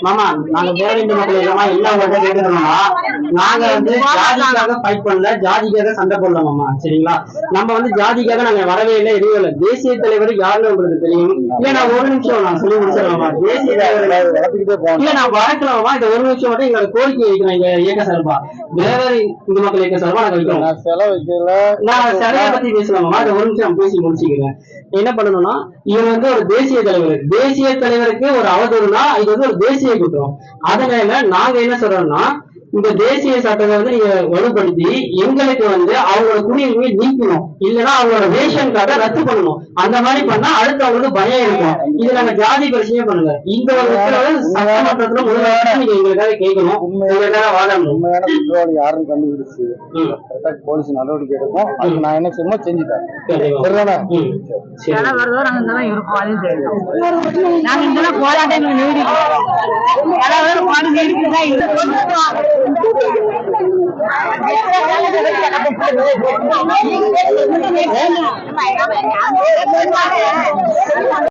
மாமா நாங்க பேரண்டி மக்கள் என்ன கேட்கணும்னா நாங்க வந்து ஜாதிக்காக ஃபைட் பண்ணல, ஜாதிக்காக சண்டை போடல மாமா. சரிங்களா? நம்ம வந்து ஜாதிக்காக நாங்க வரவே இல்லை, எதுவும் இல்லை. தேசிய தலைவர் யாருன்னு உங்களுக்கு தெரியும். இல்ல நான் ஒரு நிமிஷம் நான் சொல்லி முடிச்சிடலாமா? தேசிய தலைவர் இல்ல நான் வளர்க்கலாமா? இந்த ஒரு நிமிஷம் மட்டும் எங்களோட கோரிக்கை வைக்கிறேன். எங்க இயக்க சார்பா வேற இந்து மக்கள் இயக்க சார்பா நாங்க வைக்கிறோம். நான் சிலையை பத்தி பேசலாமா? இந்த ஒரு நிமிஷம் பேசி முடிச்சுக்கிறேன். என்ன பண்ணணும்னா இவர் வந்து ஒரு தேசிய தலைவர், தேசிய தலைவருக்கு ஒரு அவதூறுனா இது வந்து ஒரு தேசிய குற்றம். அதனால நாங்க என்ன சொல்றோம்னா இந்த தேசிய சட்டத்தை வந்து நீங்க வலுப்படுத்தி எங்களுக்கு வந்து அவங்களோட குடியுரிமையை நீக்கணும், இல்லைன்னா அவங்களோட ரேஷன் கார்டை ரத்து பண்ணணும். அந்த மாதிரி பண்ணா அடுத்து அவங்களுக்கு பயம் இருக்கும். இது நாங்க ஜாதி பிரச்சனையே பண்ணுங்க. இந்த ஒரு உத்தரவு சட்டமன்றத்துல முதல்ல நீங்க எங்களுக்காக கேட்கணும், எங்களுக்காக வாழணும். உண்மையான குற்றவாளி யாருன்னு கண்டுபிடிச்சு போலீஸ் நடவடிக்கை எடுக்கும். அதுக்கு நான் என்ன செய்யணுமோ செஞ்சுட்டேன். போராட்டம்